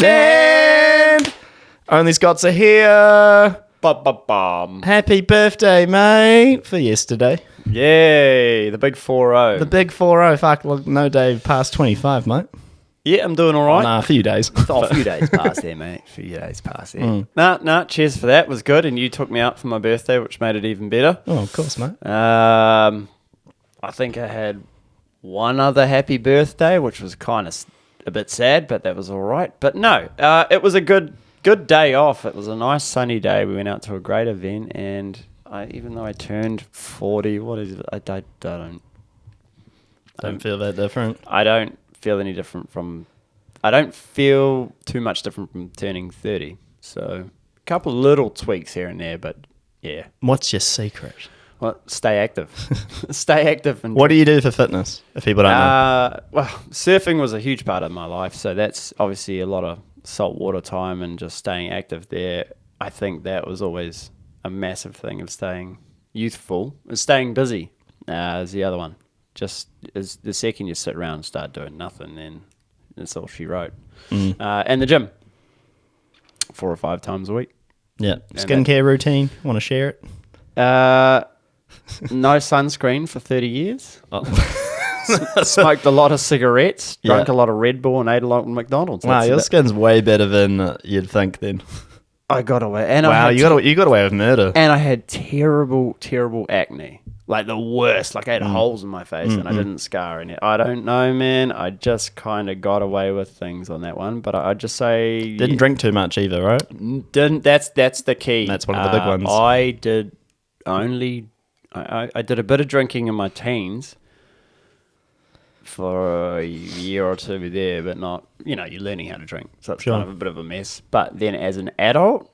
And only Scots are here. Bum. Happy birthday, mate, for yesterday. Yay, the big 4-0. The big 4-0. Fuck, look, no day past 25, mate. Yeah, I'm doing all right. Nah, a few days. Oh, a few days past there, mate. A few days past there. Nah, cheers for that. It was good. And you took me out for my birthday, which made it even better. Oh, of course, mate. I think I had one other happy birthday, which was kind of a bit sad, but that was all right. But no, it was a good day off. It was a nice sunny day. We went out to a great event, and even though I turned 40, what is it? I don't feel that different. I don't feel any different from. I don't feel too much different from turning 30. So a couple little tweaks here and there, but yeah. What's your secret? Well, stay active. Stay active. And what do you do for fitness, if people don't know? Well, surfing was a huge part of my life, so that's obviously a lot of saltwater time and just staying active there. I think that was always a massive thing of staying youthful and staying busy is the other one. Just as the second you sit around and start doing nothing, then that's all she wrote. And the gym 4 or 5 times a week. Yeah. Skincare routine. Want to share it? No sunscreen for 30 years. Oh. Smoked a lot of cigarettes, drank a lot of Red Bull, and ate a lot of McDonald's. Wow, your skin's way better than you'd think then. I got away. And you got away with murder. And I had terrible, terrible acne. Like the worst. Like I had holes in my face and I didn't scar any. I don't know, man. I just kind of got away with things on that one. But I'd just say... Didn't drink too much either, right? Didn't. That's the key. That's one of the big ones. I did a bit of drinking in my teens for a year or two there, but not, you're learning how to drink. So it's kind of a bit of a mess. But then as an adult,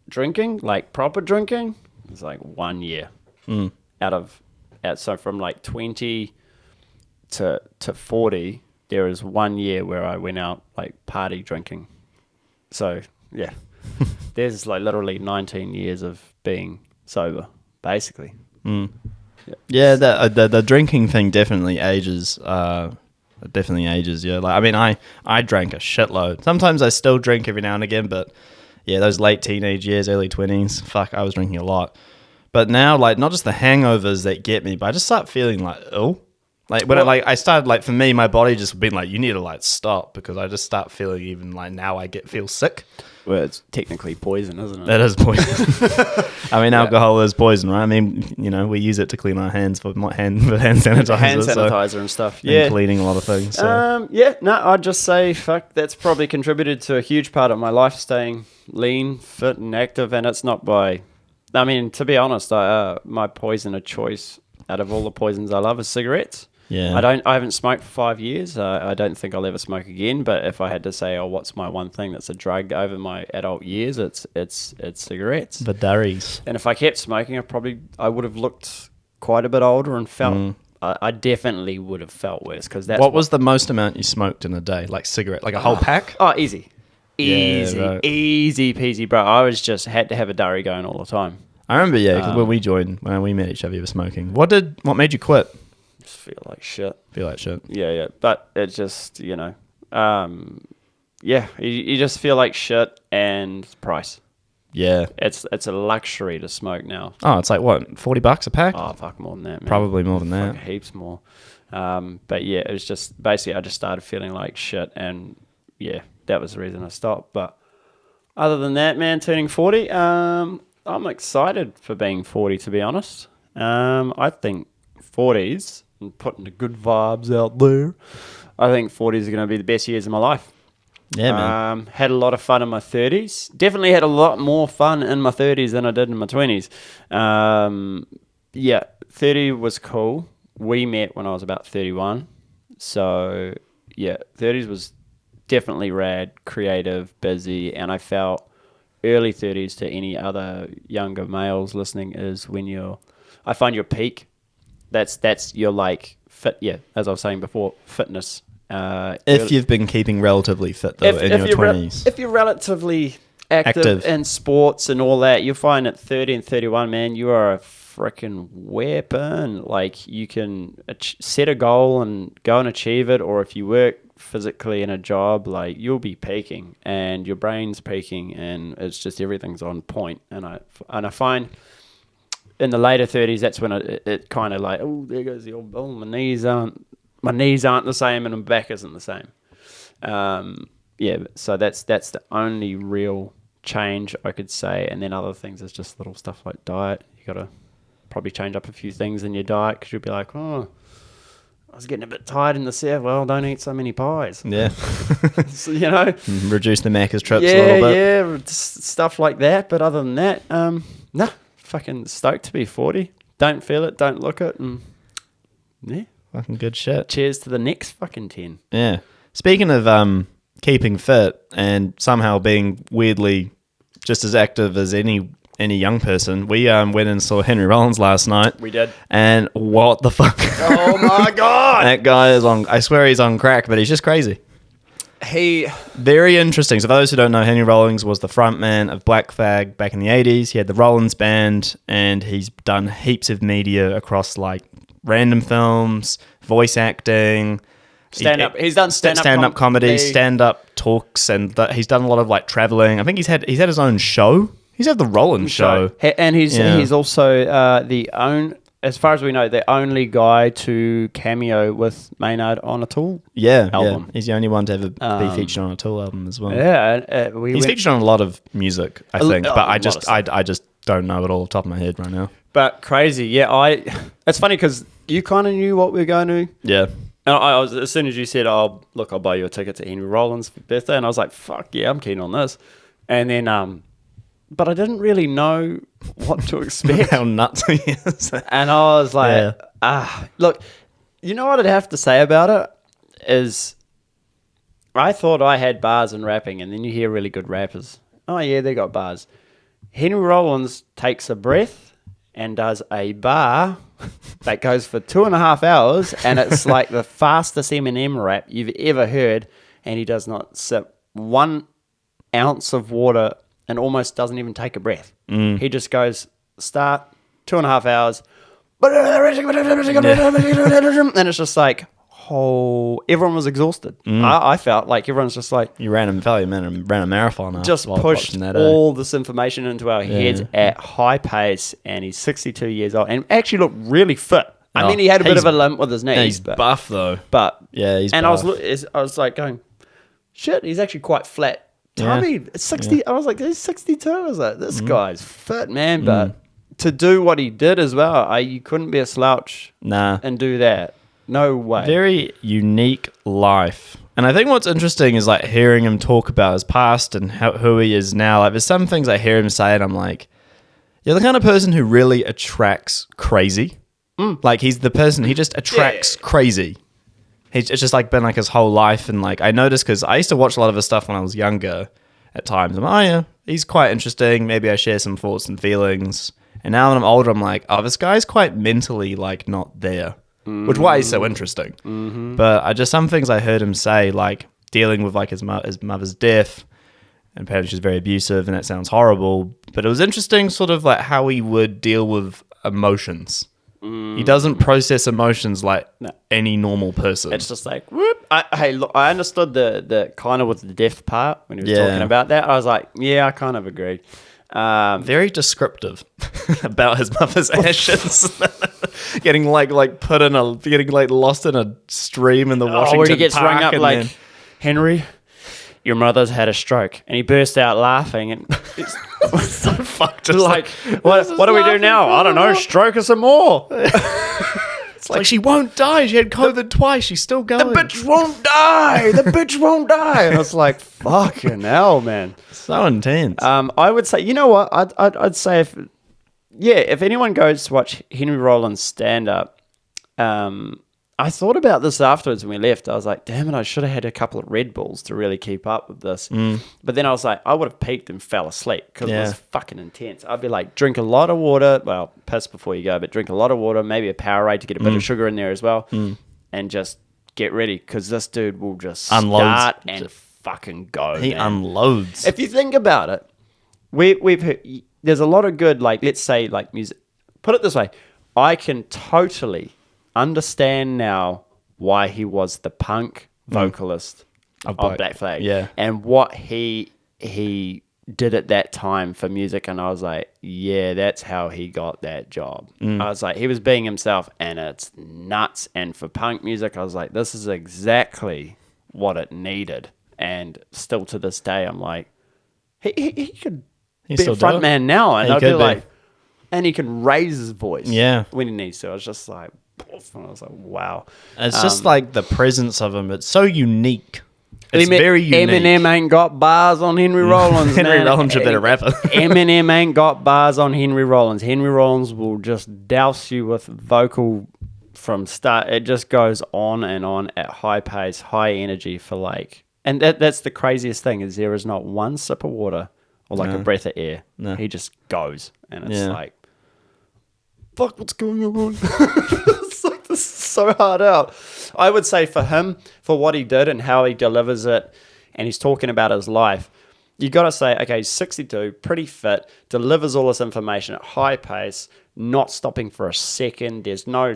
drinking, like proper drinking, it's like 1 year. So from like 20 to 40, there is 1 year where I went out like party drinking. So yeah, there's like literally 19 years of being sober, basically. Yeah, the drinking thing definitely ages. Yeah, like I mean, I drank a shitload. Sometimes I still drink every now and again, but yeah, those late teenage years, early 20s, fuck, I was drinking a lot. But now, like, not just the hangovers that get me, but I just start feeling like ill. Like when I started, like, for me, my body just been like, you need to like stop, because I just start feeling even like now feel sick. Well, it's technically poison, isn't it? That is poison. I mean, alcohol is poison, right? I mean, we use it to clean our hands for hand sanitizer. Hand sanitizer and stuff. And cleaning a lot of things. So. I'd just say, fuck, that's probably contributed to a huge part of my life, staying lean, fit, and active. And it's not by, I mean, to be honest, my poison of choice out of all the poisons I love is cigarettes. Yeah. I haven't smoked for 5 years. I don't think I'll ever smoke again. But if I had to say, what's my one thing that's a drug over my adult years, it's cigarettes. The durries. And if I kept smoking, I would have looked quite a bit older and felt. I definitely would have felt worse, because that's what was the most amount you smoked in a day, like cigarette, like a whole pack? Oh, easy, right. Easy peasy, bro. I was just had to have a durry going all the time. I remember, because when we met each other, you were smoking. What made you quit? Just feel like shit. Yeah. But it just, you just feel like shit, and price. Yeah. It's a luxury to smoke now. Oh, it's like what, $40 a pack? Oh, fuck, more than that, man. Probably more than that. Heaps more. But yeah, it was just, basically I just started feeling like shit, and yeah, that was the reason I stopped. But other than that, man, turning 40, I'm excited for being 40, to be honest. I think 40s, and putting the good vibes out there, I think 40s are going to be the best years of my life. Yeah, man. Had a lot of fun in my 30s. Definitely had a lot more fun in my 30s than I did in my 20s. 30 was cool. We met when I was about 31. So, yeah, 30s was definitely rad, creative, busy, and I felt early 30s, to any other younger males listening, is when I find your peak. That's your like fit. Yeah, as I was saying before, fitness. If you've been keeping relatively fit though in your 20s, if you're relatively active in sports and all that, you'll find at 30 and 31, man, you are a freaking weapon. Like, you can set a goal and go and achieve it, or if you work physically in a job, like you'll be peaking and your brain's peaking, and it's just everything's on point. And I find in the later 30s, that's when it kind of like, oh, there goes the old, oh, my knees aren't the same and my back isn't the same. So that's the only real change I could say. And then other things is just little stuff like diet. You got to probably change up a few things in your diet, because you'll be like, oh, I was getting a bit tired in the set. Well, don't eat so many pies. Yeah. So, you know, reduce the Macca's trips a little bit. Yeah, stuff like that. But other than that, nah, fucking stoked to be 40. Don't feel it, don't look it, and yeah, fucking good shit. Cheers to the next fucking 10. Yeah. Speaking of keeping fit and somehow being weirdly just as active as any young person, we went and saw Henry Rollins last night. We did. And what the fuck? Oh my God. That guy is on, I swear he's on crack, but he's just crazy. Very interesting. So for those who don't know, Henry Rollins was the frontman of Black Flag back in the 80s. He had the Rollins Band, and he's done heaps of media across like random films, voice acting, stand-up. He's done stand-up comedy, stand-up talks, and he's done a lot of like traveling. I think he's had his own show. He's had the Rollins show. And he's also as far as we know, the only guy to cameo with Maynard on a Tool album. Yeah. He's the only one to ever be featured on a Tool album as well. Yeah. He's featured on a lot of music, I think, but I just don't know it all off the top of my head right now. But crazy. Yeah, it's funny because you kind of knew what we were going to. Yeah. And I was, as soon as you said, "Oh, look, I'll buy you a ticket to Henry Rollins' birthday," and I was like, "Fuck yeah, I'm keen on this." And then, but I didn't really know what to expect. How nuts he is. And I was like, look, you know what I'd have to say about it is, I thought I had bars in rapping, and then you hear really good rappers. Oh yeah, they got bars. Henry Rollins takes a breath and does a bar that goes for 2.5 hours, and it's like the fastest Eminem rap you've ever heard, and he does not sip 1 ounce of water and almost doesn't even take a breath. He just goes, start, 2.5 hours, and it's just like, everyone was exhausted. I felt like everyone's just like... You ran a marathon. Just pushed all this information into our heads at high pace, and he's 62 years old, and actually looked really fit. I mean, he had a bit of a limp with his knees. He's buff, though. But yeah, he's and buff. I was like going, shit, he's actually quite flat. Tummy, 60. Yeah. I was like, he's 62. I was like, this guy's fit, man. But to do what he did as well, you couldn't be a slouch and do that. No way. Very unique life. And I think what's interesting is like hearing him talk about his past and who he is now. Like there's some things I hear him say and I'm like, you're the kind of person who really attracts crazy. Like he's the person, he just attracts crazy. It's just like been like his whole life. And like I noticed because I used to watch a lot of his stuff when I was younger at times. I'm like, oh yeah, he's quite interesting. Maybe I share some thoughts and feelings. And now when I'm older, I'm like, oh, this guy's quite mentally like not there. Which why he's so interesting. But I just, some things I heard him say, like dealing with like his mother's death, and apparently she's very abusive, and that sounds horrible. But it was interesting, sort of like how he would deal with emotions. He doesn't process emotions like any normal person. It's just like, whoop. Look, I understood the kind of with the death part when he was talking about that. I was like, yeah, I kind of agree. Very descriptive about his mother's ashes. getting like lost in a stream in the Washington where he gets Park rung up like, Henry, your mother's had a stroke, and he burst out laughing, and it's so fucked. Like, what do we do now? I don't know. Stroke her some more. It's like she won't die. She had COVID twice. She's still going. The bitch won't die. The bitch won't die. And it's like, fucking hell, man. So intense. I would say, you know what? I'd say if anyone goes to watch Henry Rollins stand up, I thought about this afterwards when we left. I was like, damn it, I should have had a couple of Red Bulls to really keep up with this. But then I was like, I would have peaked and fell asleep because it was fucking intense. I'd be like, drink a lot of water. Well, piss before you go, but drink a lot of water, maybe a Powerade to get a bit of sugar in there as well, and just get ready because this dude will just start and fucking go. He unloads. If you think about it, we've heard, there's a lot of good, like, let's say, like music. Put it this way, I can totally understand now why he was the punk vocalist of Black Flag. Yeah. And what he did at that time for music, and I was like, yeah, that's how he got that job. I was like, he was being himself, and it's nuts. And for punk music, I was like, this is exactly what it needed. And still to this day, I'm like, he could be a front man now, and I'd be like, and he can raise his voice when he needs to. I was just like, and I was like, wow. It's just like the presence of him. It's so unique. It's very unique. Eminem ain't got bars on Henry Rollins. Henry Rollins a better rapper. Eminem ain't got bars on Henry Rollins. Henry Rollins will just douse you with vocal from start. It just goes on and on at high pace, high energy for like, and that's the craziest thing is there is not one sip of water or like a breath of air. No. He just goes, and it's like, fuck, what's going on? It's like, this is so hard out. I would say for him, for what he did and how he delivers it, and he's talking about his life, you got to say, okay, he's 62, pretty fit, delivers all this information at high pace, not stopping for a second. There's no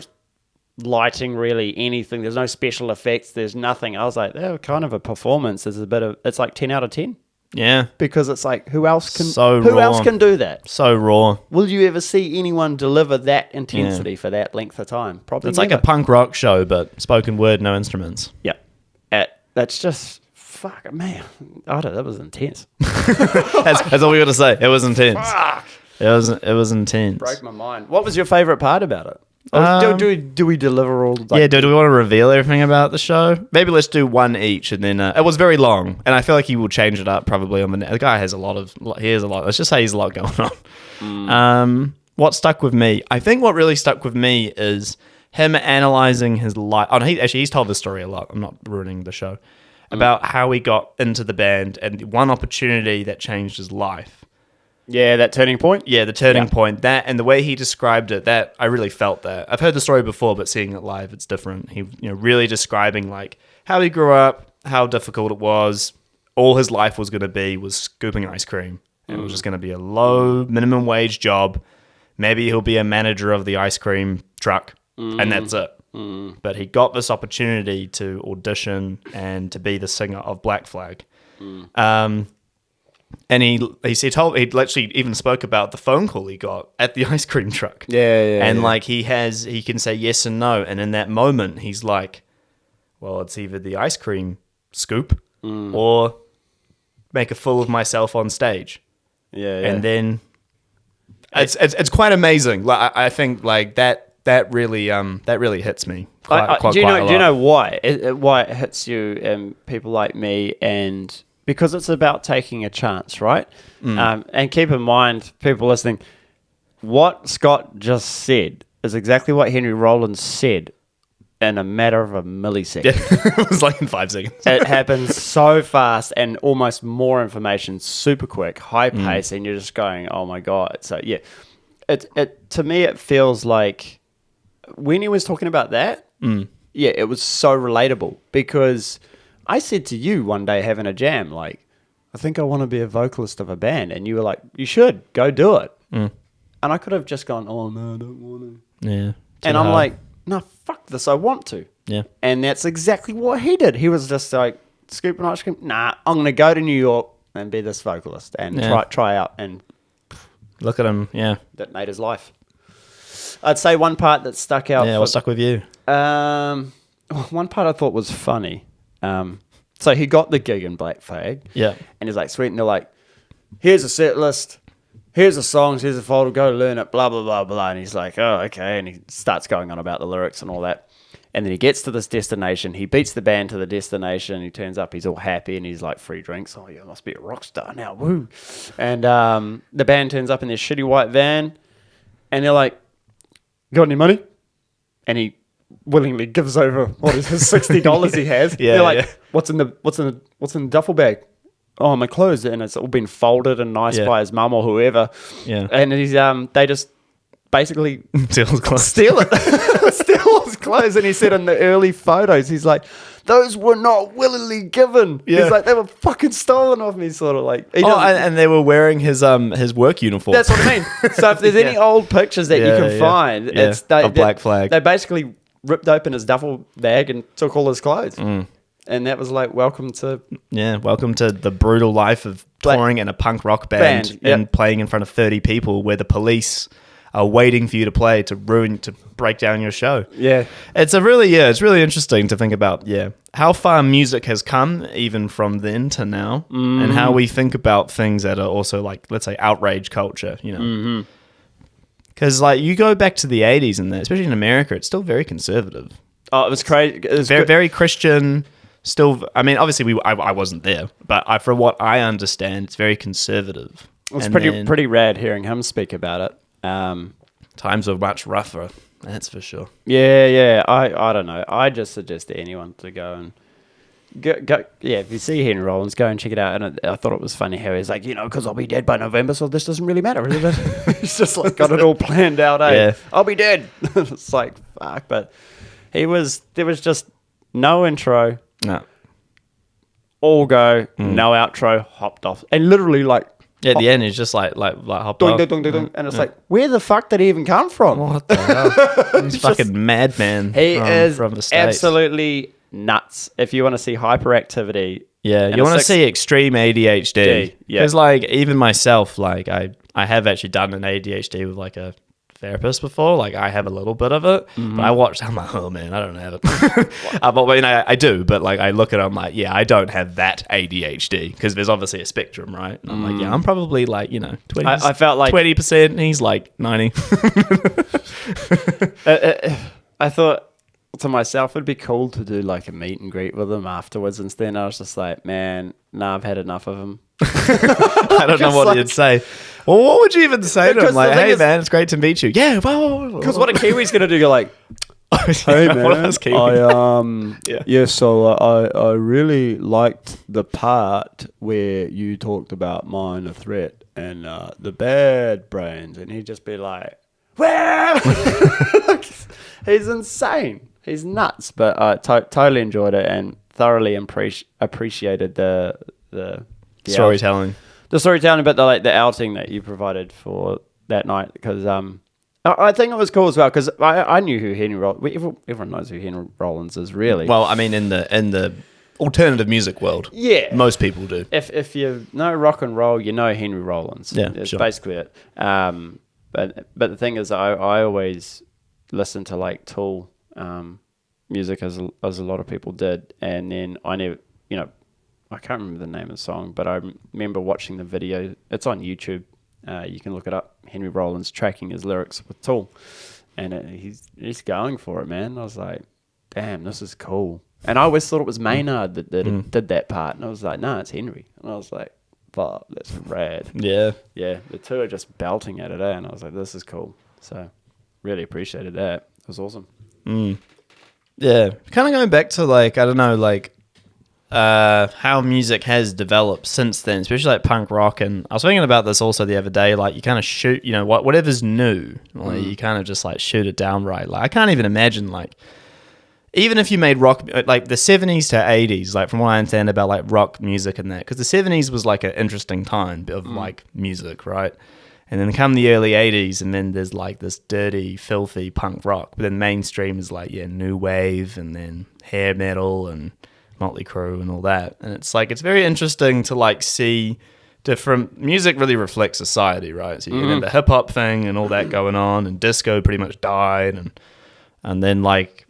lighting really, anything. There's no special effects. There's nothing. I was like, they're kind of a performance. It's like 10 out of 10. Yeah, because it's like, who else can do that? So raw. Will you ever see anyone deliver that intensity for that length of time? Probably. It's never. like a punk rock show, but spoken word, no instruments. Yeah, that's just fuck, man. That was intense. that's all we got to say. It was intense. Fuck. It was intense. Broke my mind. What was your favorite part about it? Do we deliver all? Do we want to reveal everything about the show? Maybe let's do one each, and then it was very long, and I feel like he will change it up probably on the guy has a lot. Let's just say he's a lot going on. What stuck with me? I think what really stuck with me is him analyzing his life. Oh, no, he's told this story a lot. I'm not ruining the show about how he got into the band and one opportunity that changed his life. Yeah, that turning point? Yeah, the turning point. That and the way he described it, that I really felt that. I've heard the story before, but seeing it live, it's different. He, really describing like how he grew up, how difficult it was. All his life was going to be was scooping ice cream. And it was just going to be a low minimum wage job. Maybe he'll be a manager of the ice cream truck, and that's it. But he got this opportunity to audition and to be the singer of Black Flag. And he literally even spoke about the phone call he got at the ice cream truck. And like he can say yes and no. And in that moment, he's like, well, it's either the ice cream scoop or make a fool of myself on stage. And then it's quite amazing. Like I think like that really hits me. Do you know why? Why it hits you and people like me and. Because it's about taking a chance, right? And keep in mind, people listening, what Scott just said is exactly what Henry Rollins said in a matter of a millisecond. Yeah, it was like in 5 seconds. It happens so fast and almost more information super quick, high pace, and you're just going, oh my God. So yeah, it to me, it feels like when he was talking about that, it was so relatable because I said to you one day having a jam, like, I think I want to be a vocalist of a band. And you were like, you should, go do it. And I could have just gone, oh, no, I don't want to. Yeah. And I'm like, no, fuck this, I want to. Yeah. And that's exactly what he did. He was just like, scooping ice cream, nah, I'm going to go to New York and be this vocalist and try out. And look at him, that made his life. I'd say one part that stuck out. Yeah, what stuck with you? One part I thought was funny. So he got the gig in Black Flag. Yeah. And he's like, sweet. And they're like, here's a set list. Here's the songs. Here's a folder. Go learn it. Blah, blah, blah, blah. And he's like, oh, okay. And he starts going on about the lyrics and all that. And then he gets to this destination. He beats the band to the destination. He turns up. He's all happy. And he's like, free drinks. Oh, yeah, must be a rock star now. Woo. And the band turns up in this shitty white van. And they're like, got any money? And he willingly gives over what is his $60 he has. They're like, what's in the duffel bag? Oh, my clothes, and it's all been folded and nice by his mum or whoever. Yeah, and he's they just basically steal his clothes. And he said in the early photos, he's like, those were not willingly given. Yeah. He's like, they were fucking stolen off me, sort of like. And they were wearing his work uniform. That's what I mean. So if there's any old pictures that you can find, it's of Black Flag. They basically ripped open his duffel bag and took all his clothes. and that was like, welcome to the brutal life of touring in a punk rock band and playing in front of 30 people where the police are waiting for you to play to break down your show. Yeah. It's really interesting to think about, how far music has come even from then to now, and how we think about things that are also like, let's say, outrage culture, you know. Because like you go back to the 80s and that, especially in America, it's still very conservative. Oh, it was crazy. It was very Christian. Still, I mean, obviously I wasn't there, but from what I understand, it's very conservative. It's pretty rad hearing him speak about it. Times are much rougher, that's for sure. Yeah. I don't know. I just suggest to anyone to go and go. Yeah, if you see Henry Rollins, go and check it out. And I thought it was funny how he's like, because I'll be dead by November, so this doesn't really matter. He's just like got it all planned out. Yeah, I'll be dead. It's like fuck, but there was just no intro. No. All go, no outro, hopped off, and literally like. Yeah, at the end, he's just like hopped dong, off. dong, dong, dong, and it's like, where the fuck did he even come from? What the hell? He's fucking madman. He is from the States. Absolutely nuts. If you want to see hyperactivity, you want to see extreme ADHD. Because like even myself, like I have actually done an ADHD with like a therapist before. Like I have a little bit of it, but I watched. I'm like, oh man, I don't have it. But I do. But like I look at it, I'm like, I don't have that ADHD because there's obviously a spectrum, right? And I'm like, I'm probably like 20. I felt like 20%. He's like 90. I thought to myself, it'd be cool to do like a meet and greet with him afterwards. Instead, I was just like, man, I've had enough of him. I don't know what you'd say. Well, what would you even say to him? Like, hey, man, it's great to meet you. Yeah, because what a Kiwi's going to do, you're like, hey, man, so I really liked the part where you talked about minor threat and the bad brains. And he'd just be like, well, he's insane. He's nuts. But I totally enjoyed it and thoroughly appreciated the storytelling. The storytelling, but the outing that you provided for that night, because I think it was cool as well, because I knew who Henry Rollins. Everyone knows who Henry Rollins is, really. Well, I mean, in the alternative music world, most people do. If you know rock and roll, you know Henry Rollins. Yeah, it's basically it. But the thing is, I always listen to like Tool music as a lot of people did, and then I never, I can't remember the name of the song, but I remember watching the video. It's on YouTube. You can look it up. Henry Rollins tracking his lyrics with Tool, and he's going for it, man. I was like, damn, this is cool. And I always thought it was Maynard that did that part, and I was like, no, it's Henry. And I was like, fuck, that's rad. Yeah. The two are just belting at it, and I was like, this is cool. So really appreciated that. It was awesome. Yeah, kind of going back to like, I don't know, like how music has developed since then, especially like punk rock. And I was thinking about this also the other day, like you kind of shoot, whatever's new, like you kind of just like shoot it down right. Like I can't even imagine, like, even if you made rock, like the 70s to 80s, like from what I understand about like rock music and that, because the 70s was like an interesting time of like music, right? And then come the early 80s, and then there's like this dirty, filthy punk rock. But then mainstream is like, new wave, and then hair metal and Motley Crue and all that. And it's like, it's very interesting to like see different music really reflects society, right? So you have the hip hop thing and all that going on, and disco pretty much died, and then like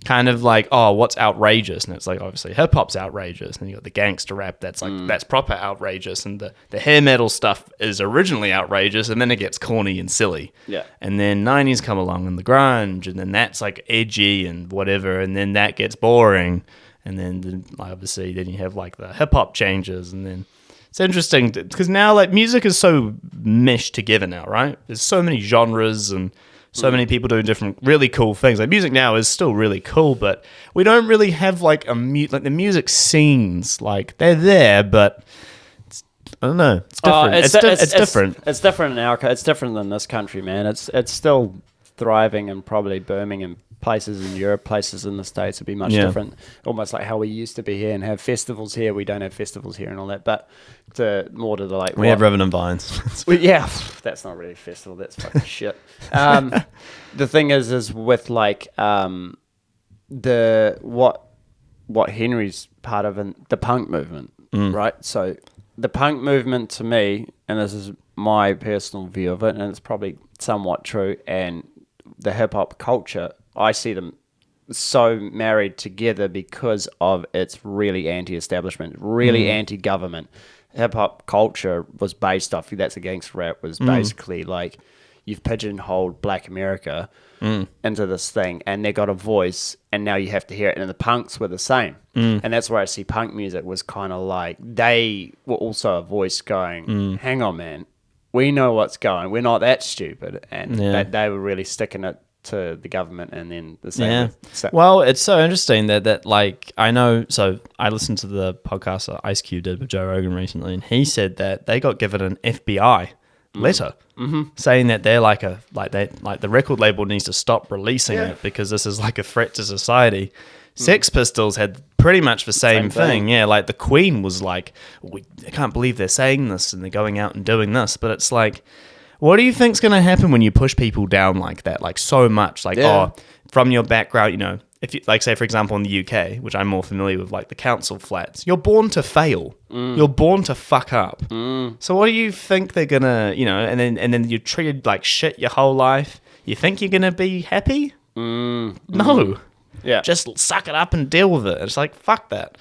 kind of like, oh, what's outrageous? And it's like, obviously hip hop's outrageous, and you got the gangster rap that's like that's proper outrageous, and the hair metal stuff is originally outrageous, and then it gets corny and silly. And then 90s come along, and the grunge, and then that's like edgy and whatever, and then that gets boring, and then obviously then you have like the hip hop changes, and then it's interesting because now like music is so meshed together now, right? There's so many genres and so many people doing different really cool things. Like music now is still really cool, but we don't really have like like the music scenes. Like they're there, but I don't know. It's different. It's different. It's different in it's different than this country, man. It's still thriving and probably booming in places in Europe, places in the States would be much different. Almost like how we used to be here and have festivals here. We don't have festivals here and all that. But more to the like... We have Ribbon and Vines. That's not really a festival. That's fucking shit. The thing is with like what what Henry's part of in the punk movement, right? So the punk movement to me, and this is my personal view of it, and it's probably somewhat true, and the hip-hop culture, I see them so married together because of its really anti-establishment, really anti-government. Hip-hop culture was based off, that's a gangster rap, was basically like, you've pigeonholed Black America into this thing, and they got a voice, and now you have to hear it. And the punks were the same. And that's where I see punk music was kind of like, they were also a voice going, hang on, man, we know what's going. We're not that stupid. And they were really sticking it to the government, and then the same. Well, it's so interesting that like, I know, so I listened to the podcast that Ice Cube did with Joe Rogan recently, and he said that they got given an FBI letter saying that they're like the record label needs to stop releasing it because this is like a threat to society. Sex Pistols had pretty much the same thing. Yeah, like the Queen was like, I can't believe they're saying this and they're going out and doing this. But it's like, what do you think's going to happen when you push people down like that, like so much? Like, from your background, you know, if you, like, say, for example, in the UK, which I'm more familiar with, like the council flats, you're born to fail. You're born to fuck up. So what do you think they're going to, you know, and then you're treated like shit your whole life. You think you're going to be happy? No. Yeah. Just suck it up and deal with it. It's like, fuck that.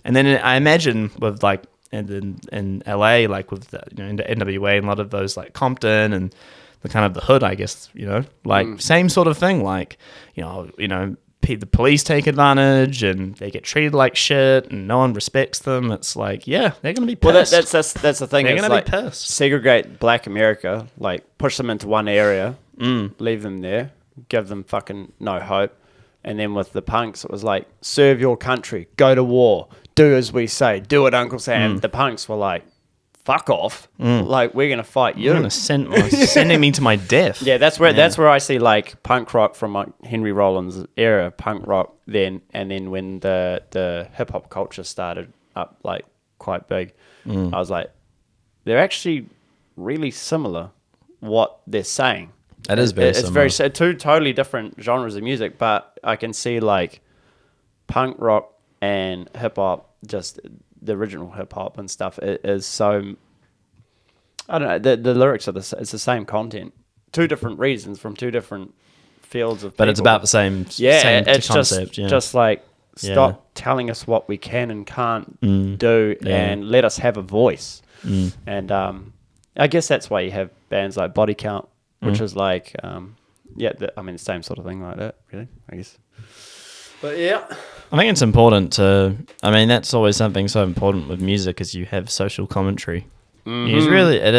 And then I imagine with like, and in LA, like with the, you know, in the NWA and a lot of those like Compton and the kind of the hood, I guess, you know, like same sort of thing. Like, you know, the police take advantage and they get treated like shit and no one respects them. It's like, yeah, they're gonna be pissed. Well, that's the thing. They're gonna like, be pissed. Segregate Black America, like push them into one area, leave them there, give them fucking no hope. And then with the punks, it was like, serve your country, go to war, do as we say, do it, Uncle Sam. The punks were like, fuck off. Like, we're going to fight you. You're going to sending me to my death. Yeah, that's where I see like punk rock from like Henry Rollins era, punk rock then, and then when the hip hop culture started up like quite big, I was like, they're actually really similar what they're saying. That is very similar. It's two totally different genres of music, but I can see like punk rock and hip hop, just the original hip hop and stuff, it is so, I don't know, the lyrics are it's the same content, two different reasons from two different fields of people. But it's about the same it's concept. just like, stop telling us what we can and can't do and let us have a voice. And I guess that's why you have bands like Body Count, which is like, the same sort of thing like that, really, I guess. But yeah. I think it's important that's always something so important with music is you have social commentary. It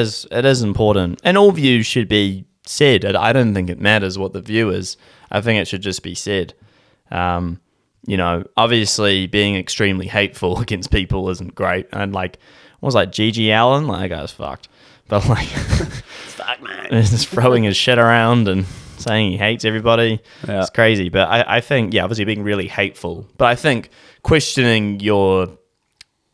is important. And all views should be said. I don't think it matters what the view is. I think it should just be said. You know, obviously being extremely hateful against people isn't great. And like, what was like Gigi Allen? Like, that guy's fucked. But like, fuck, man. Just throwing his shit around and saying he hates everybody. It's crazy. But I think, obviously being really hateful. But I think questioning your,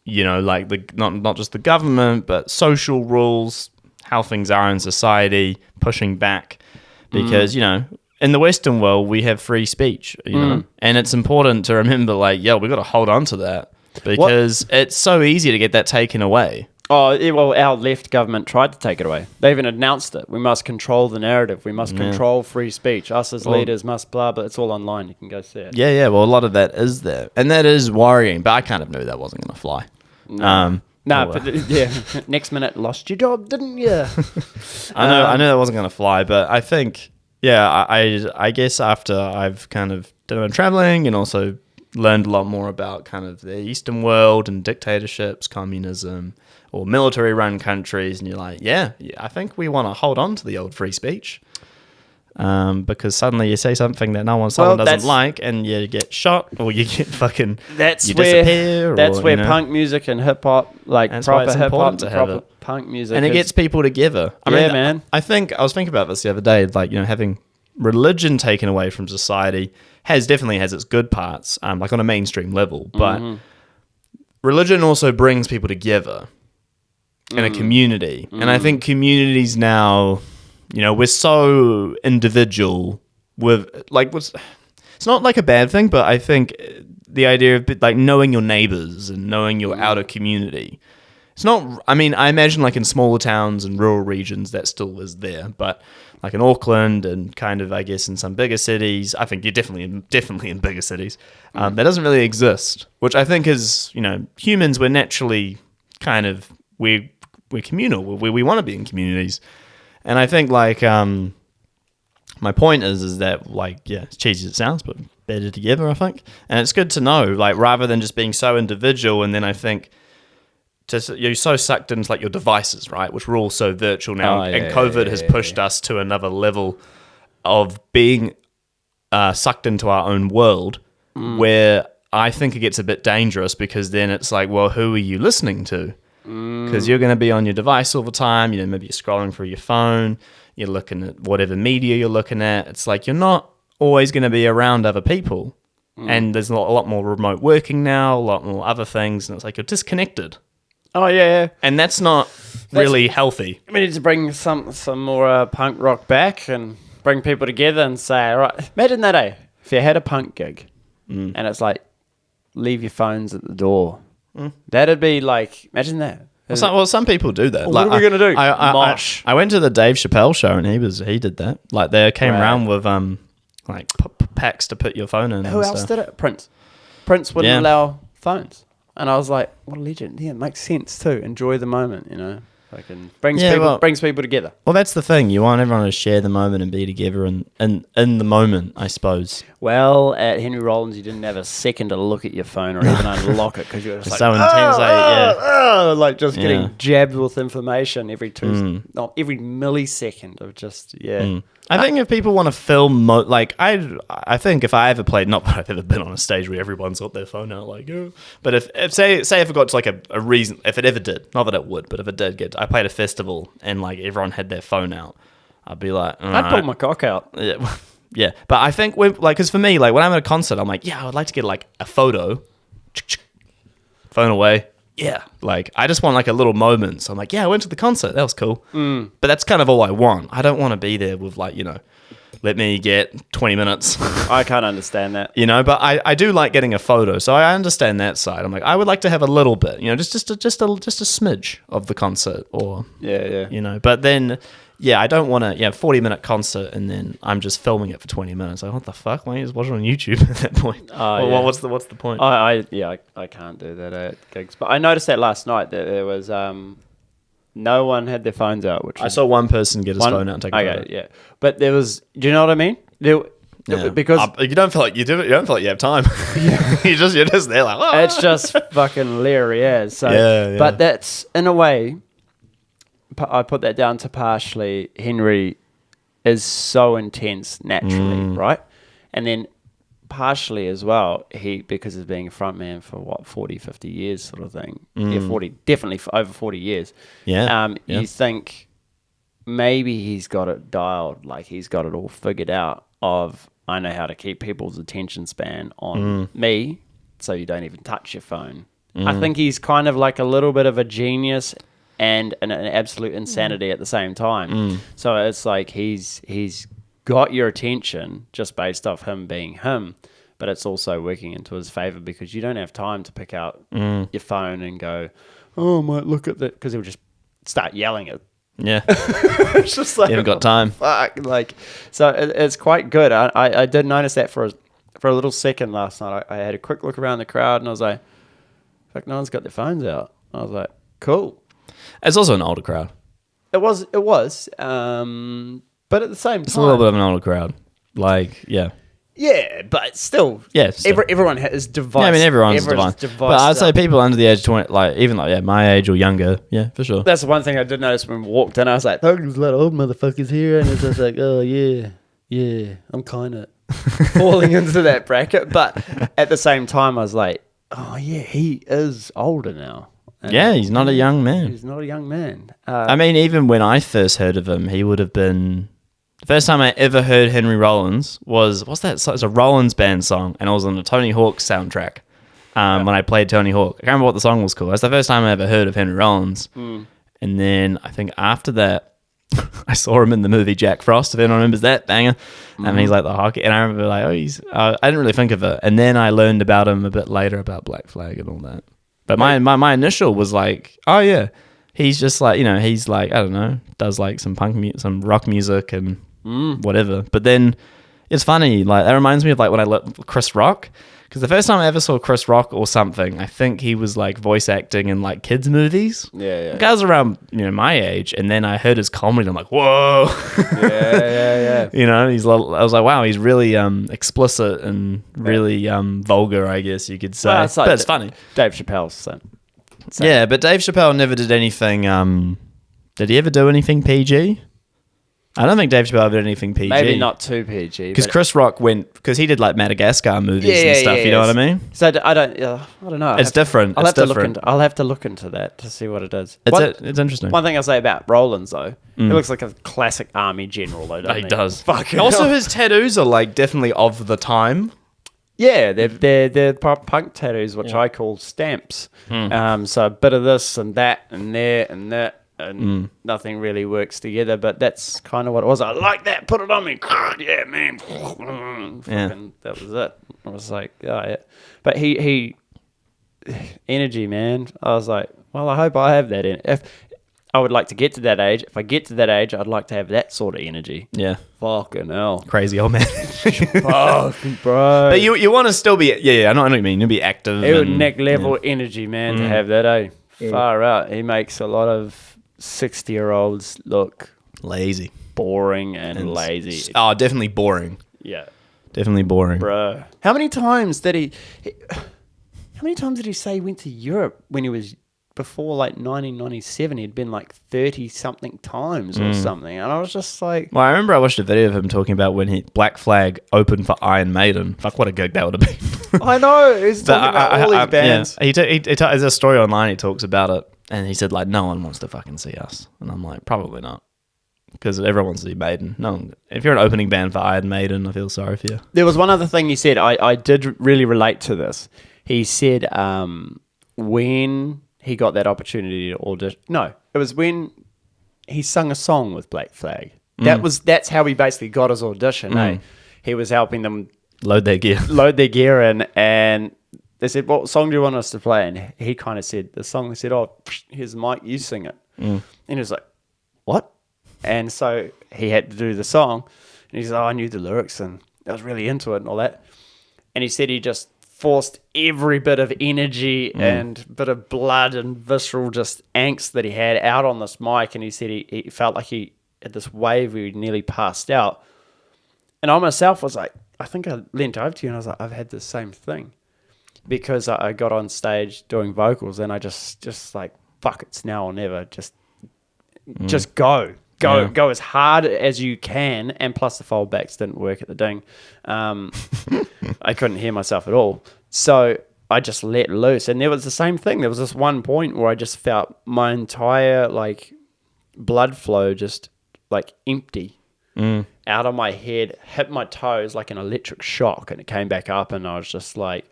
you know, like not just the government, but social rules, how things are in society, pushing back. Because, you know, in the Western world, we have free speech, you know. And it's important to remember, like, we've got to hold on to that. Because it's so easy to get that taken away. Oh, well, our left government tried to take it away. They even announced it. We must control the narrative. We must control free speach. Us as leaders must blah, but it's all online. You can go see it. Yeah. Well, a lot of that is there. And that is worrying. But I kind of knew that wasn't going to fly. Next minute, lost your job, didn't you? I knew that wasn't going to fly. But I think, I guess after I've kind of done a bit of traveling and also learned a lot more about kind of the Eastern world and dictatorships, communism, or military-run countries, and you're like, I think we want to hold on to the old free speech, because suddenly you say something that someone doesn't like, and you get shot, or you get fucking, disappear. That's where punk music and hip hop, like proper hip hop, proper punk music, and it gets people together. I mean, I think I was thinking about this the other day, like, you know, having religion taken away from society definitely has its good parts, like on a mainstream level, but religion also brings people together in a community. And I think communities now, you know, we're so individual with, like, it's not like a bad thing, but I think the idea of like knowing your neighbours and knowing your outer community. It's not, I mean, I imagine like in smaller towns and rural regions that still is there, but like in Auckland and kind of, I guess, in some bigger cities, I think you're definitely in bigger cities, that doesn't really exist, which I think is, humans, we're naturally kind of, we're communal, we want to be in communities. And I think like, my point is that like, yeah, as cheesy as it sounds, but better together, I think. And it's good to know, like, rather than just being so individual, and then I think, you're so sucked into like your devices, right? Which we're all so virtual now, and COVID has pushed us to another level of being sucked into our own world, where I think it gets a bit dangerous, because then it's like, well, who are you listening to? Because you're going to be on your device all the time. Maybe you're scrolling through your phone, you're looking at whatever media you're looking at. It's like you're not always going to be around other people, and there's a lot more remote working now, a lot more other things, and it's like you're disconnected. Oh, yeah. And that's not really healthy. We need to bring some more punk rock back and bring people together and say, all right, imagine that, if you had a punk gig and it's like, leave your phones at the door. That'd be like, imagine that. Well, some people do that. What are we going to do? Mosh. I went to the Dave Chappelle show and he did that. Like they came around with like packs to put your phone in. Who else did it? Prince. Prince wouldn't allow phones. And I was like, what a legend. Yeah, it makes sense too. Enjoy the moment, Fucking brings people together. Well, that's the thing. You want everyone to share the moment and be together and in the moment, I suppose. Well, at Henry Rollins, you didn't have a second to look at your phone or even unlock it, because you were just like, so intense. Like just getting jabbed with information every every millisecond of just, I think if people want to film, I think if I ever played, not that I've ever been on a stage where everyone's got their phone out, like, but if say if it got to like a reason, if it ever did, not that it would, but if it did get, I played a festival and like everyone had their phone out, I'd be like, I'd pull my cock out. Yeah. But I think because for me, like when I'm at a concert, I'm like, I would like to get like a photo, phone away. Yeah, like I just want like a little moment. So I'm like, I went to the concert. That was cool. But that's kind of all I want. I don't want to be there with like, let me get 20 minutes. I can't understand that. But I do like getting a photo. So I understand that side. I'm like, I would like to have a little bit, just a smidge of the concert, or But then, I don't want to 40-minute concert and then I'm just filming it for 20 minutes. Like, what the fuck? Why don't you just watch it on YouTube at that point? What's the point? I can't do that at gigs. But I noticed that last night that there was no one had their phones out. Which I saw one person get his phone out and take a photo. Yeah. But there was. Do you know what I mean? Because you don't feel like you do it. You don't feel like you have time. you're just there like. Oh. It's just fucking leery as. So, but that's in a way. I put that down to partially Henry is so intense naturally, right? And then partially as well, because of being a front man for 40, 50 years sort of thing. Yeah, 40, definitely for over 40 years. Yeah. You think maybe he's got it dialed, like he's got it all figured out I know how to keep people's attention span on me so you don't even touch your phone. I think he's kind of like a little bit of a genius and an absolute insanity at the same time. So it's like he's got your attention just based off him being him, but it's also working into his favor because you don't have time to pick out your phone and go, I might look at that, because he'll just start yelling at. Yeah. It's just like, you haven't got time. Fuck. Like, so it's quite good. I did notice that for a little second last night. I had a quick look around the crowd and I was like, fuck, no one's got their phones out. I was like, cool. It's also an older crowd. It was. But at the same time, it's a little bit of an older crowd. Like, yeah. Yeah, but still. Yeah. Everyone is device. Yeah, I mean, everyone's device. But I'd say people under the age of 20, like, even like, my age or younger. Yeah, for sure. That's the one thing I did notice when we walked in. I was like, there's a lot of old motherfuckers here. And it's just like, oh, yeah, I'm kind of falling into that bracket. But at the same time, I was like, oh, yeah, he is older now. And he's not a young man. He's not a young man. I mean, even when I first heard of him, he would have been... The first time I ever heard Henry Rollins was... What's that? It's a Rollins Band song, and it was on the Tony Hawk soundtrack when I played Tony Hawk. I can't remember what the song was called. That's the first time I ever heard of Henry Rollins. And then I think after that, I saw him in the movie Jack Frost, if anyone remembers that banger. And he's like the hockey. And I remember like, I didn't really think of it. And then I learned about him a bit later about Black Flag and all that. But my initial was like, oh yeah, he's just like, he's like, I don't know, does like some some rock music and whatever. But then it's funny, like that reminds me of like when I looked Chris Rock. Because the first time I ever saw Chris Rock or something, I think he was like voice acting in like kids' movies. Yeah. The guy's around, my age, and then I heard his comedy, and I'm like, whoa. Yeah. I was like, wow, he's really explicit and really vulgar, I guess you could say. Well, but it's funny. Dave Chappelle's son. Yeah, but Dave Chappelle never did anything. Did he ever do anything PG? I don't think Dave Chappelle ever did anything PG. Maybe not too PG. Because Chris Rock because he did like Madagascar movies and stuff. You know what I mean? So I don't know. It's different. I'll have to look into that to see what it is. It's interesting. One thing I'll say about Rollins though, he looks like a classic army general though, doesn't he? He does. Fucking also, hell. his tattoos are like definitely of the time. Yeah, they're punk tattoos, which I call stamps. So a bit of this and that and there and that. And nothing really works together, but that's kind of what it was. I like that, put it on me. Yeah, man. Fucking, that was it. I was like, oh, yeah. But he energy, man. I was like, well, I hope I have that in. If I would like to get to that age, if I get to that age, I'd like to have that sort of energy. Yeah. Fucking hell. Crazy old man. Fucking bro. But you want to still be, I know what you mean. You'll be active. It would neck level energy, man, to have that, eh? Yeah. Far out. He makes a lot of 60-year-olds look lazy, boring and lazy. Oh, definitely boring. Yeah, definitely boring, bro. How many times did he say he went to Europe when he was before like 1997? He'd been like 30 something times or something, and I was just like, well, I remember I watched a video of him talking about when Black Flag opened for Iron Maiden. Fuck, what a gig that would have been. I know. He's talking about all these bands. Yeah. There's a story online. He talks about it. And he said, like, no one wants to fucking see us. And I'm like, probably not. Because everyone wants to see Maiden. No, if you're an opening band for Iron Maiden, I feel sorry for you. There was one other thing he said. I did really relate to this. He said when he got that opportunity to audition. No, it was when he sung a song with Black Flag. That's how he basically got his audition. Eh? He was helping them load their gear in, and they said, what song do you want us to play? And he kind of said the song. They said, oh, here's the mic, you sing it. And he was like, what? And so he had to do the song. And he said, oh, I knew the lyrics and I was really into it and all that. And he said he just forced every bit of energy and bit of blood and visceral just angst that he had out on this mic. And he said he felt like he had this wave where he nearly passed out. And I myself was like, I think I leant over to you and I was like, I've had the same thing. Because I got on stage doing vocals and I just like, fuck, it's now or never. Just go as hard as you can. And plus the foldbacks didn't work at the ding. I couldn't hear myself at all. So I just let loose. And there was the same thing. There was this one point where I just felt my entire like blood flow just like empty out of my head, hit my toes like an electric shock. And it came back up and I was just like,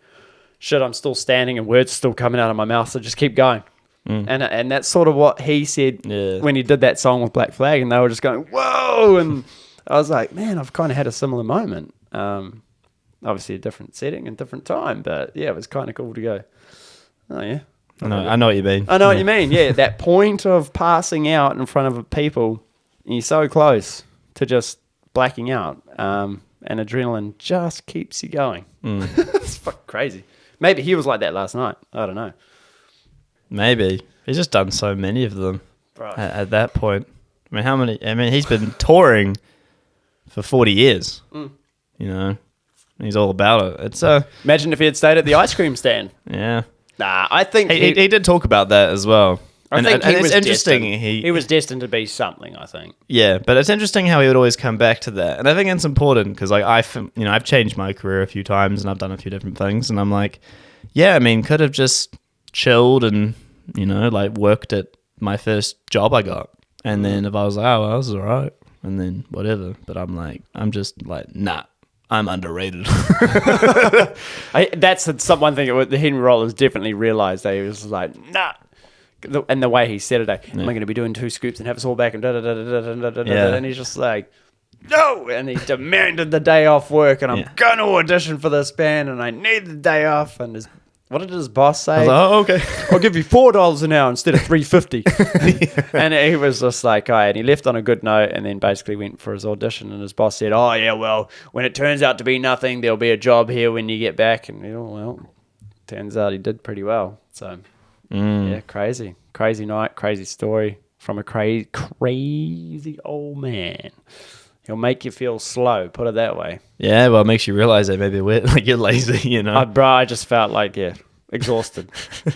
shit, I'm still standing and words still coming out of my mouth, so just keep going. And that's sort of what he said when he did that song with Black Flag, and they were just going, whoa! And I was like, man, I've kind of had a similar moment. Obviously a different setting and different time, but yeah, it was kind of cool to go, oh yeah. I know what you mean. I know what you mean, yeah. That point of passing out in front of people, and you're so close to just blacking out, and adrenaline just keeps you going. It's fucking crazy. Maybe he was like that last night. I don't know. Maybe. He's just done so many of them at that point. I mean, how many? I mean, he's been touring for 40 years. You know, he's all about it. It's imagine if he had stayed at the ice cream stand. Yeah. Nah, I think he did talk about that as well. I think and he was interesting. Destined. He was destined to be something, I think. Yeah, but it's interesting how he would always come back to that, and I think it's important because, like, I've changed my career a few times and I've done a few different things, and I'm like, yeah, I mean, could have just chilled and like worked at my first job I got, and then if I was like, oh, well, this is alright, and then whatever. But I'm just like, nah. I'm underrated. That's one thing that Henry Rollins definitely realized. He was like, nah. and the way he said it, am I going to be doing 2 scoops and have us all back and and he's just like, no, and he demanded the day off work, and I'm going to audition for this band, and I need the day off, and what did his boss say? I was like, oh, okay. I'll give you $4 an hour instead of $3.50. And he was just like, oh, and he left on a good note, and then basically went for his audition, and his boss said, oh yeah, well, when it turns out to be nothing, there'll be a job here when you get back, and turns out he did pretty well. So yeah, crazy night, crazy story from a crazy old man. He'll make you feel slow, put it that way. Yeah, well, it makes you realize that maybe you're lazy, you know? I just felt like, exhausted.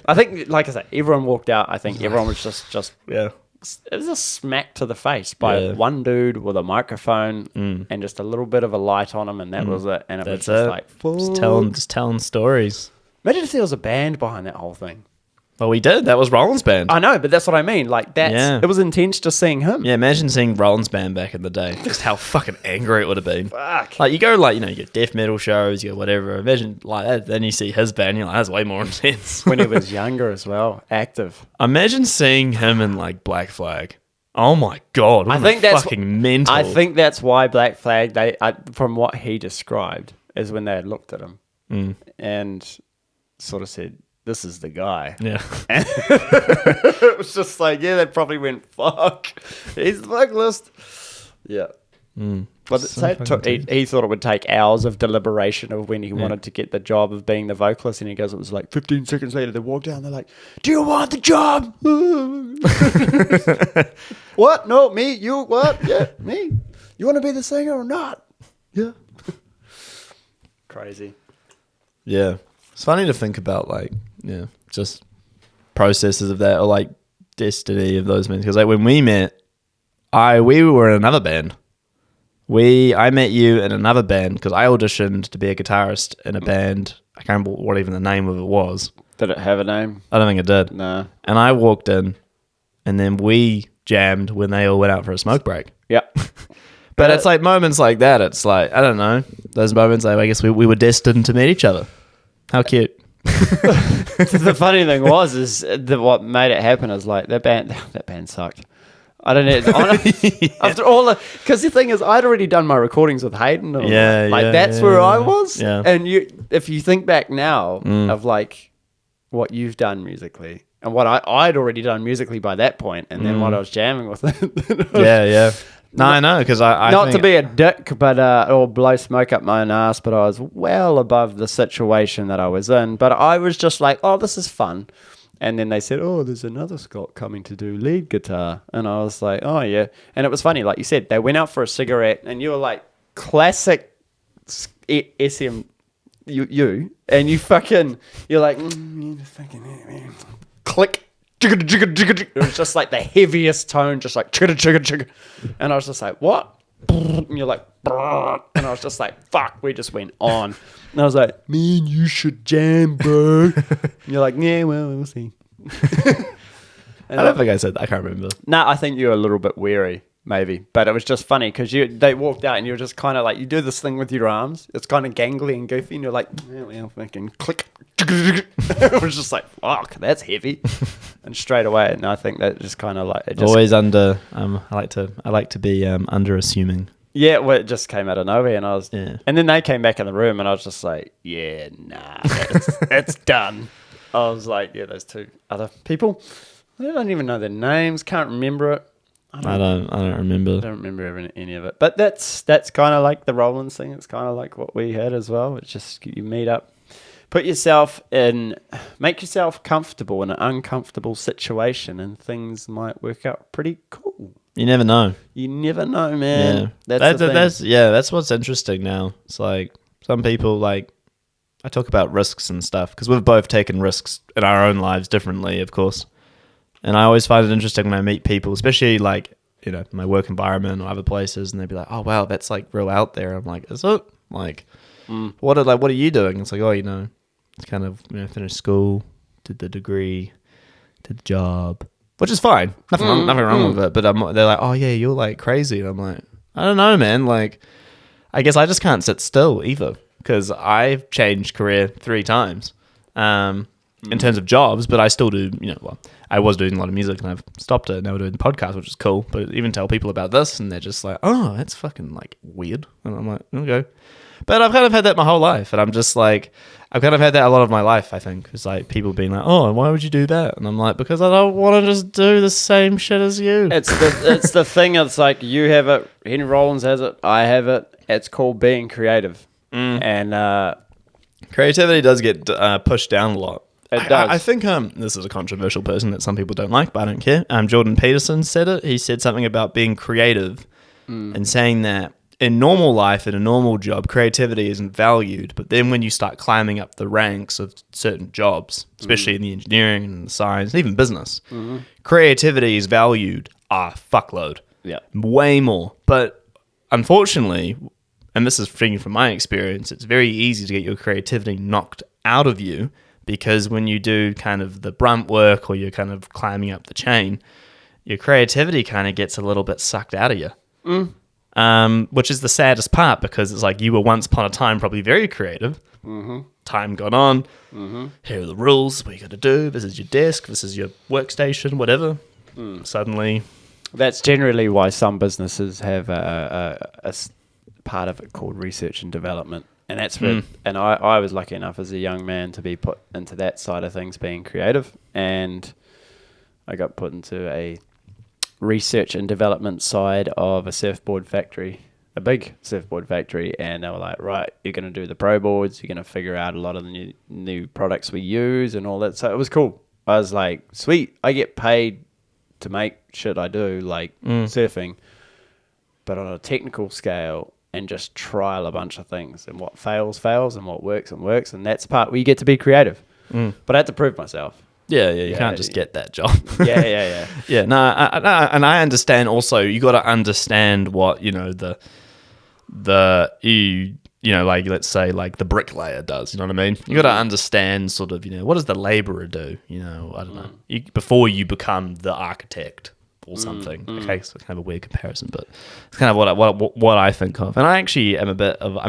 I think, like I said, everyone walked out. I think everyone was just it was a smack to the face by one dude with a microphone and just a little bit of a light on him, and that was it. And was just like, just telling stories. Imagine if there was a band behind that whole thing. Well, we did. That was Rollins Band. I know, but that's what I mean. Like, it was intense just seeing him. Yeah, imagine seeing Rollins Band back in the day. Just how fucking angry it would have been. Fuck. Like, you go, like, you know, you get death metal shows, you go whatever. Imagine, like, that. Then you see his band, you're like, that's way more intense. When he was younger as well, active. Imagine seeing him in, like, Black Flag. Oh, my God. I think that's fucking mental. I think that's why Black Flag, from what he described, is when they had looked at him and sort of said, this is the guy. Yeah. And it was just like, they probably went, fuck. He's the vocalist. Yeah. But he thought it would take hours of deliberation of when he wanted to get the job of being the vocalist. And he goes, it was like 15 seconds later, they walk down, they're like, do you want the job? What? No, me? You? What? Yeah, me. You want to be the singer or not? Yeah. Crazy. Yeah. It's funny to think about, like, just processes of that, or like destiny of those men. Because like when we met, we were in another band. I met you in another band because I auditioned to be a guitarist in a band. I can't remember what even the name of it was. Did it have a name? I don't think it did. No. And I walked in, and then we jammed when they all went out for a smoke break. Yep. But it's like moments like that. It's like, I don't know, those moments. Like, I guess we were destined to meet each other. How cute. The funny thing was what made it happen is like that band sucked. I don't know. After all, because the thing is, I'd already done my recordings with Hayden. That's where I was. Yeah. And if you think back now of like what you've done musically and what I'd already done musically by that point, and then what I was jamming with. Yeah. No, I know, because I not to be a dick, but or blow smoke up my own ass, but I was well above the situation that I was in. But I was just like, oh, this is fun. And then they said, oh, there's another Scott coming to do lead guitar. And I was like, oh, yeah. And it was funny, like you said, they went out for a cigarette, and you were like, classic SM, and you're like, click. It was just like the heaviest tone, just like chugga. And I was just like, what? And you're like, and I was just like, fuck, we just went on. And I was like, man, you should jam, bro. And you're like, yeah, well, we'll see. I don't think I said that. I can't remember. No, I think you were a little bit wary, maybe. But it was just funny because they walked out and you were just kind of like, you do this thing with your arms. It's kind of gangly and goofy. And you're like, yeah, well, fucking click. It was just like, fuck, that's heavy. And straight away, and I think that just kind of like it just, always under. I like to be under assuming. Yeah, well, it just came out of nowhere, and and then they came back in the room, and I was just like, yeah, nah, it's done. I was like, yeah, those two other people, I don't even know their names, can't remember it. I don't remember. I don't remember any of it. But that's kind of like the Rollins thing. It's kind of like what we had as well. It's just you meet up. Make yourself comfortable in an uncomfortable situation, and things might work out pretty cool. You never know. You never know, man. Yeah. That's what's interesting now. It's like some people, like, I talk about risks and stuff because we've both taken risks in our own lives differently, of course. And I always find it interesting when I meet people, especially like, you know, my work environment or other places, and they'd be like, "Oh wow, that's like real out there." I'm like, "Is it?" Like, what are you doing? It's like, oh, you know. It's kind of, you know, finished school, did the degree, did the job, which is fine. Nothing wrong with it. But they're like, oh yeah, you're like crazy. And I'm like, I don't know, man. Like, I guess I just can't sit still either because I've changed career 3 times. in terms of jobs, but I still do, I was doing a lot of music and I've stopped it. Now we're doing the podcast, which is cool. But even tell people about this and they're just like, oh, that's fucking like weird. And I'm like, okay. But I've kind of had that my whole life. And I'm just like, I've kind of had that a lot of my life, I think. It's like people being like, oh, why would you do that? And I'm like, because I don't want to just do the same shit as you. It's the thing. It's like you have it, Henry Rollins has it, I have it. It's called being creative. And creativity does get pushed down a lot. It does. I think this is a controversial person that some people don't like, but I don't care. Jordan Peterson said it. He said something about being creative and saying that in normal life, in a normal job, creativity isn't valued. But then when you start climbing up the ranks of certain jobs, especially in the engineering and the science, even business, creativity is valued a fuckload. Yeah. Way more. But unfortunately, and this is speaking from my experience, it's very easy to get your creativity knocked out of you. Because when you do kind of the brunt work or you're kind of climbing up the chain, your creativity kind of gets a little bit sucked out of you. Which is the saddest part because it's like you were once upon a time probably very creative. Time gone on. Here are the rules, what you got to do. This is your desk, this is your workstation, whatever. Suddenly. That's generally why some businesses have a part of it called research and development. And that's where, and I was lucky enough as a young man to be put into that side of things, being creative. And I got put into a research and development side of a surfboard factory, a big surfboard factory. And they were like, right, you're going to do the pro boards. You're going to figure out a lot of the new products we use and all that. So it was cool. I was like, sweet, I get paid to make shit I do, like surfing, but on a technical scale. And just trial a bunch of things, and what fails, and what works, and that's the part where you get to be creative. But I had to prove myself. Yeah, you can't just get that job. Yeah. Yeah, no, and I understand also, you got to understand what, like, let's say, like, the bricklayer does, you know what I mean? You got to understand sort of, what does the labourer do, I don't know, before you become the architect. Or something. Okay, so it's kind of a weird comparison, but it's kind of what I think of. And I actually am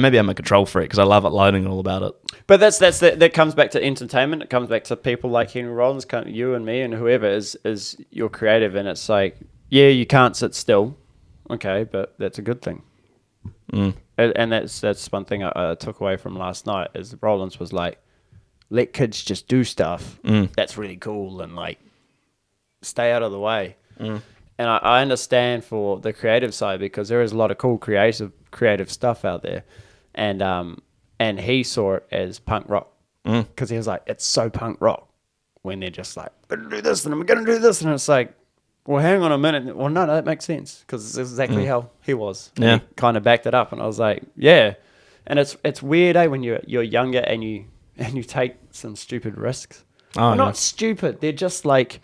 maybe I'm a control freak because I love learning all about it. But that comes back to entertainment. It comes back to people like Henry Rollins, you and me and whoever is you're creative, and it's like, yeah, you can't sit still, okay, but that's a good thing. And that's one thing I took away from last night is Rollins was like, let kids just do stuff. That's really cool, and like stay out of the way. And I understand for the creative side because there is a lot of cool creative stuff out there, and he saw it as punk rock because he was like, it's so punk rock when they're just like, I'm gonna do this and I'm gonna do this, and it's like, well, hang on a minute, well, no, that makes sense because it's exactly how he was. And he kind of backed it up, and I was like, yeah, and it's weird, when you're younger and you take some stupid risks. Not stupid, they're just like,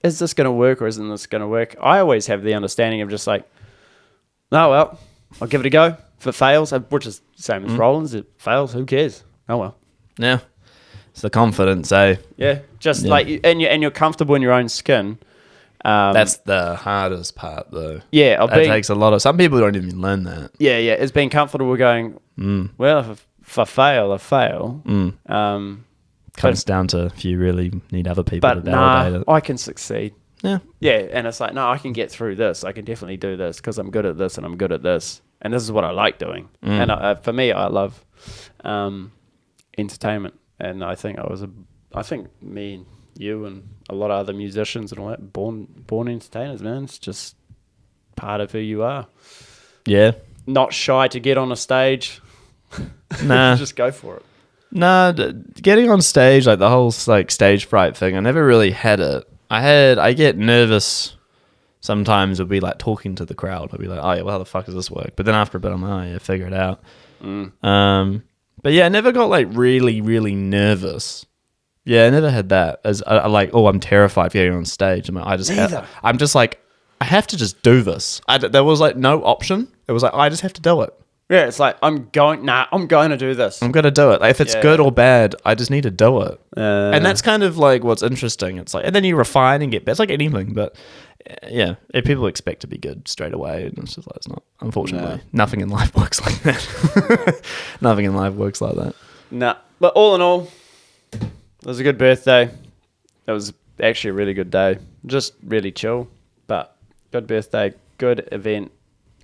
is this going to work or isn't this going to work? I always have the understanding of just like, oh, well, I'll give it a go. If it fails, which is the same as Rollins, it fails, who cares? Oh, well. Yeah. It's the confidence, eh? Yeah. Just like, and you're comfortable in your own skin. That's the hardest part, though. Yeah. It takes a lot of, some people don't even learn that. Yeah. It's being comfortable with going, well, if I fail, I fail. Comes down to if you really need other people to validate it. I can succeed. Yeah. Yeah, and it's like, no, I can get through this. I can definitely do this because I'm good at this and I'm good at this. And this is what I like doing. And for me, I love entertainment. And I think me and you and a lot of other musicians and all that, born entertainers, man. It's just part of who you are. Yeah. Not shy to get on a stage. Nah. Just go for it. Nah, getting on stage, like the whole like stage fright thing, I never really had it. I get nervous sometimes. It'll be like talking to the crowd. I'll be like, oh yeah, well, how the fuck does this work? But then after a bit, I'm like, oh yeah, figure it out. But yeah, I never got like really, really nervous. Yeah, I never had that. As I like, oh, I'm terrified of getting on stage. I'm just like, I have to just do this. There was like no option. It was like, I just have to do it. Yeah, it's like, I'm going to do this. I'm going to do it. Like, if it's good or bad, I just need to do it. And that's kind of like what's interesting. It's like, and then you refine and get better. It's like anything, but yeah, if people expect to be good straight away, and it's just like, it's not. Unfortunately, nothing in life works like that. Nothing in life works like that. Nah, but all in all, It was a good birthday. It was actually a really good day. Just really chill, but good birthday. Good event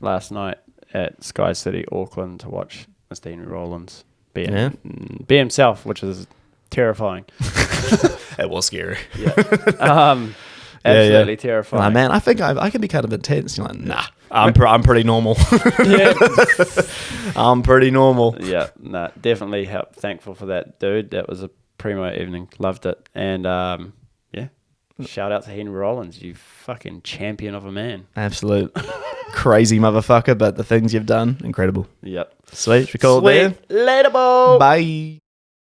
last night at Sky City, Auckland, to watch Mr. Henry Rollins be himself, which is terrifying. It was scary. Absolutely terrifying. Like, man, I think I can be kind of intense. You're like, nah, I'm pretty normal. I'm pretty normal. Yeah, nah, definitely thankful for that, dude. That was a primo evening. Loved it. And shout out to Henry Rollins, you fucking champion of a man. Absolute crazy motherfucker, but the things you've done, incredible. Yep. Sweet. We call it there. Later, Bo. Bye.